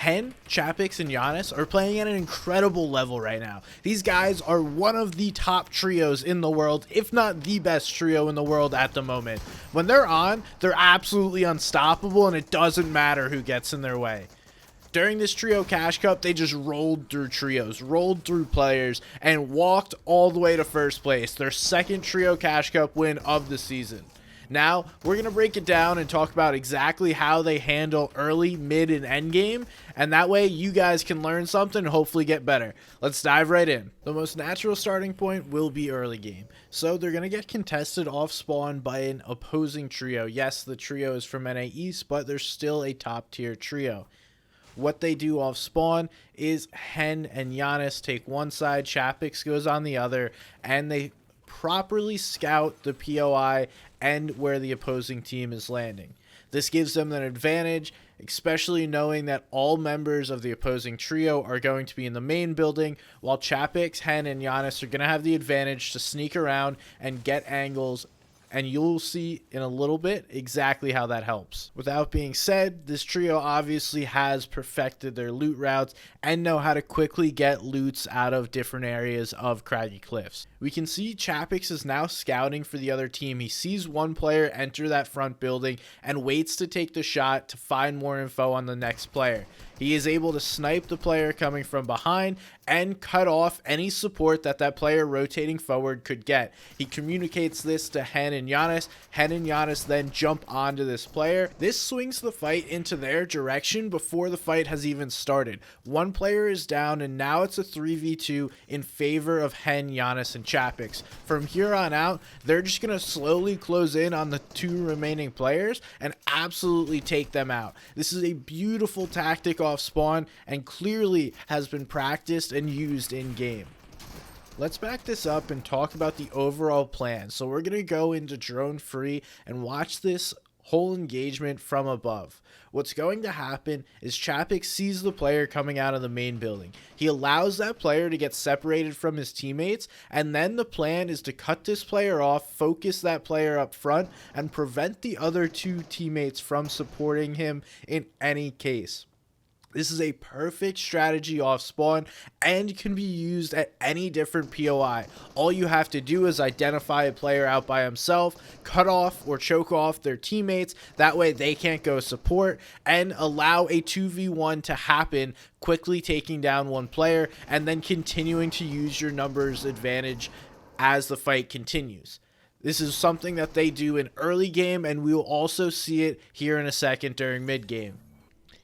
Hen, Chapix, and JannisZ are playing at an incredible level right now. These guys are one of the top trios in the world, if not the best trio in the world at the moment. When they're on, they're absolutely unstoppable, and it doesn't matter who gets in their way. During this Trio Cash Cup, they just rolled through trios, rolled through players, and walked all the way to first place, their second Trio Cash Cup win of the season. Now, we're going to break it down and talk about exactly how they handle early, mid, and end game, and that way you guys can learn something and hopefully get better. Let's dive right in. The most natural starting point will be early game. So they're going to get contested off spawn by an opposing trio. Yes, the trio is from NA East, but they're still a top tier trio. What they do off spawn is Hen and JannisZ take one side, Chapix goes on the other, and they properly scout the POI and where the opposing team is landing. This gives them an advantage, especially knowing that all members of the opposing trio are going to be in the main building, while Chapix, Hen, and JannisZ are going to have the advantage to sneak around and get angles, and you'll see in a little bit exactly how that helps. Without being said, this trio obviously has perfected their loot routes and know how to quickly get loots out of different areas of Craggy Cliffs. We can see Chapix is now scouting for the other team. He sees one player enter that front building and waits to take the shot to find more info on the next player. He is able to snipe the player coming from behind and cut off any support that that player rotating forward could get. He communicates this to Hen and JannisZ. Hen and JannisZ then jump onto this player. This swings the fight into their direction before the fight has even started. One player is down, and now it's a 3v2 in favor of Hen, JannisZ, and Chapix. From here on out, they're just going to slowly close in on the two remaining players and absolutely take them out. This is a beautiful tactic off spawn and clearly has been practiced and used in game. Let's back this up and talk about the overall plan. So we're going to go into drone free and watch this whole engagement from above. What's going to happen is Chapix sees the player coming out of the main building. He allows that player to get separated from his teammates, and then the plan is to cut this player off, focus that player up front, and prevent the other two teammates from supporting him in any case. This is a perfect strategy off spawn and can be used at any different POI. All you have to do is identify a player out by himself, cut off or choke off their teammates, that way they can't go support, and allow a 2v1 to happen, quickly taking down one player and then continuing to use your numbers advantage as the fight continues. This is something that they do in early game, and we will also see it here in a second during mid game.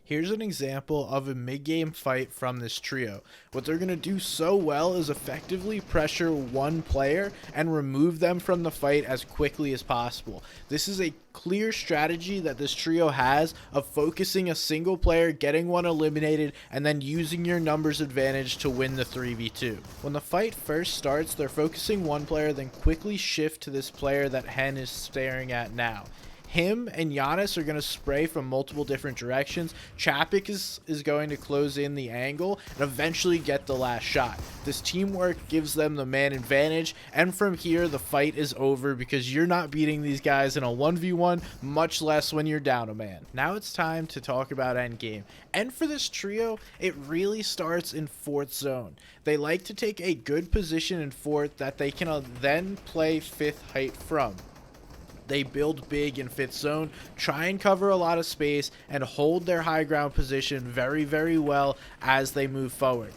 Here's an example of a mid-game fight from this trio. What they're going to do so well is effectively pressure one player and remove them from the fight as quickly as possible. This is a clear strategy that this trio has of focusing a single player, getting one eliminated, and then using your numbers advantage to win the 3v2. When the fight first starts, they're focusing one player, then quickly shift to this player that Hen is staring at now. Him and JannisZ are going to spray from multiple different directions. Chapix is going to close in the angle and eventually get the last shot. This teamwork gives them the man advantage, and from here the fight is over because you're not beating these guys in a 1v1, much less when you're down a man. Now it's time to talk about endgame. And for this trio, it really starts in fourth zone. They like to take a good position in fourth that they can then play fifth height from. They build big in fifth zone, try and cover a lot of space, and hold their high ground position very, very well as they move forward.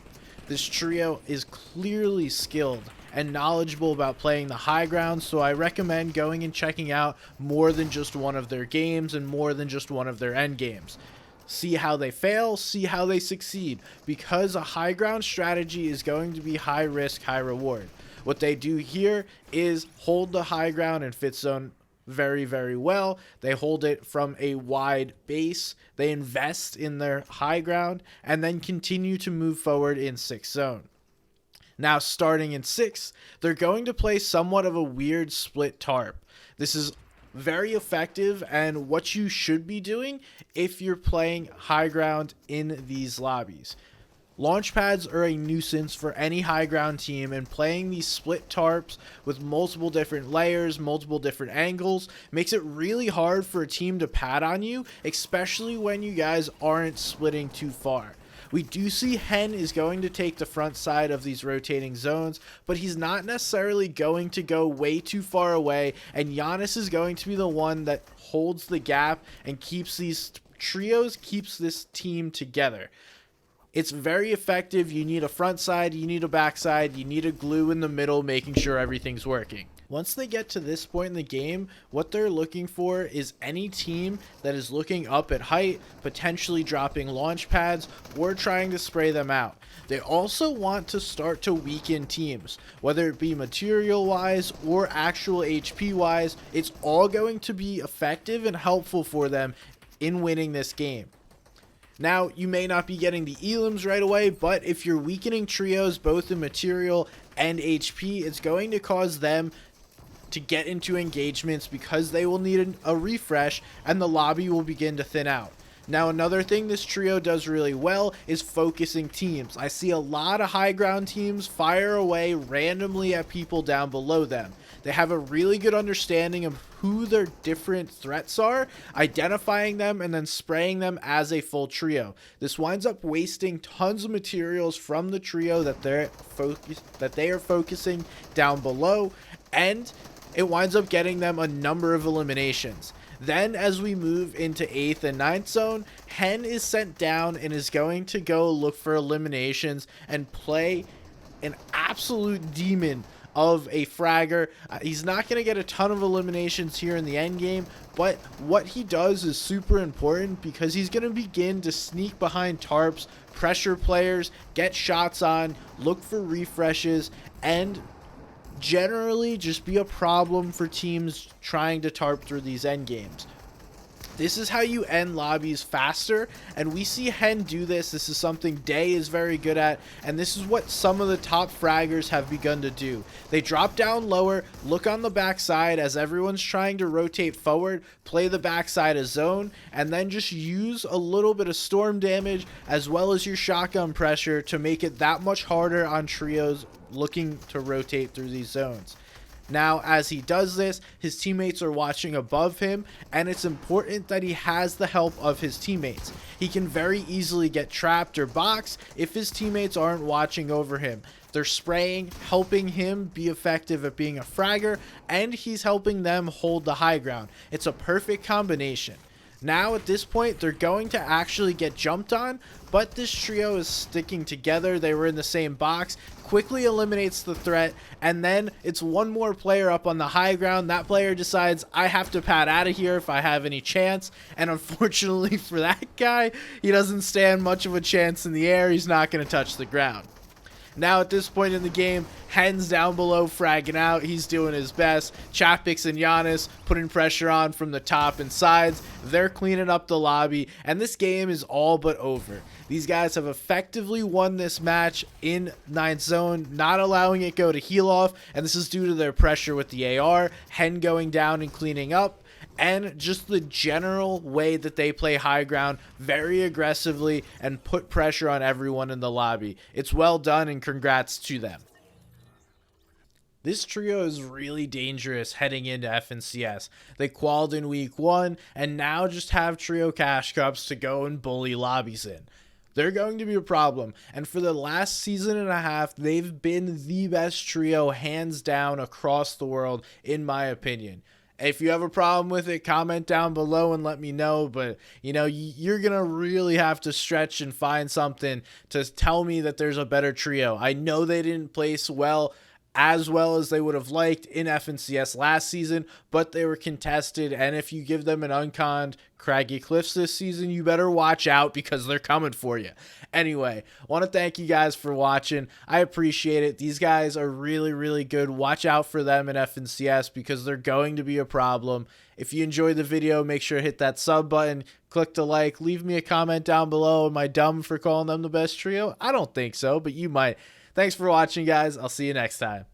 This trio is clearly skilled and knowledgeable about playing the high ground, so I recommend going and checking out more than just one of their games and more than just one of their end games. See how they fail, see how they succeed, because a high ground strategy is going to be high risk, high reward. What they do here is hold the high ground in fifth zone very, very well. They hold it from a wide base. They invest in their high ground and then continue to move forward in sixth zone. Now, starting in sixth, they're going to play somewhat of a weird split tarp. This is very effective and what you should be doing if you're playing high ground in these lobbies. Launch pads are a nuisance for any high ground team, and playing these split tarps with multiple different layers, multiple different angles, makes it really hard for a team to pad on you, especially when you guys aren't splitting too far. We do see Hen is going to take the front side of these rotating zones, but he's not necessarily going to go way too far away, and JannisZ is going to be the one that holds the gap and keeps these trios, keeps this team together. It's very effective. You need a front side, you need a back side, you need a glue in the middle, making sure everything's working. Once they get to this point in the game, what they're looking for is any team that is looking up at height, potentially dropping launch pads, or trying to spray them out. They also want to start to weaken teams, whether it be material wise or actual HP wise. It's all going to be effective and helpful for them in winning this game. Now, you may not be getting the elims right away, but if you're weakening trios both in material and HP, it's going to cause them to get into engagements because they will need a refresh and the lobby will begin to thin out. Now, another thing this trio does really well is focusing teams. I see a lot of high ground teams fire away randomly at people down below them. They have a really good understanding of who their different threats are, identifying them, and then spraying them as a full trio. This winds up wasting tons of materials from the trio that they are focusing down below, and it winds up getting them a number of eliminations. Then as we move into 8th and 9th zone, Hen is sent down and is going to go look for eliminations and play an absolute demon of a fragger. He's not going to get a ton of eliminations here in the end game, but what he does is super important because he's going to begin to sneak behind tarps, pressure players, get shots on, look for refreshes, and generally just be a problem for teams trying to tarp through these end games. This is how you end lobbies faster, and we see Hen do this. This is something Day is very good at, and this is what some of the top fraggers have begun to do. They drop down lower, look on the backside as everyone's trying to rotate forward, play the backside as zone, and then just use a little bit of storm damage as well as your shotgun pressure to make it that much harder on trios looking to rotate through these zones. Now, as he does this, his teammates are watching above him, and it's important that he has the help of his teammates. He can very easily get trapped or boxed if his teammates aren't watching over him. They're spraying, helping him be effective at being a fragger, and he's helping them hold the high ground. It's a perfect combination. Now at this point, they're going to actually get jumped on, but this trio is sticking together. They were in the same box, quickly eliminates the threat, and then it's one more player up on the high ground. That player decides, I have to pad out of here if I have any chance, and unfortunately for that guy, he doesn't stand much of a chance in the air. He's not going to touch the ground. Now at this point in the game, Hen's down below fragging out. He's doing his best. Chapix and JannisZ putting pressure on from the top and sides. They're cleaning up the lobby, and this game is all but over. These guys have effectively won this match in 9th zone, not allowing it go to heal off, and this is due to their pressure with the AR, Hen going down and cleaning up, and just the general way that they play high ground very aggressively and put pressure on everyone in the lobby. It's well done, and congrats to them. This trio is really dangerous heading into FNCS. They qualified in week 1 and now just have trio cash cups to go and bully lobbies in. They're going to be a problem, and for the last season and a half, they've been the best trio hands down across the world, in my opinion. If you have a problem with it, comment down below and let me know. But, you know, you're going to really have to stretch and find something to tell me that there's a better trio. I know they didn't place as well as they would have liked in FNCS last season, but they were contested. And if you give them an unconned Craggy Cliffs this season, you better watch out because they're coming for you. Anyway, want to thank you guys for watching. I appreciate it. These guys are really, really good. Watch out for them in FNCS because they're going to be a problem. If you enjoyed the video, make sure to hit that sub button, click the like, leave me a comment down below. Am I dumb for calling them the best trio? I don't think so, but you might. Thanks for watching, guys. I'll see you next time.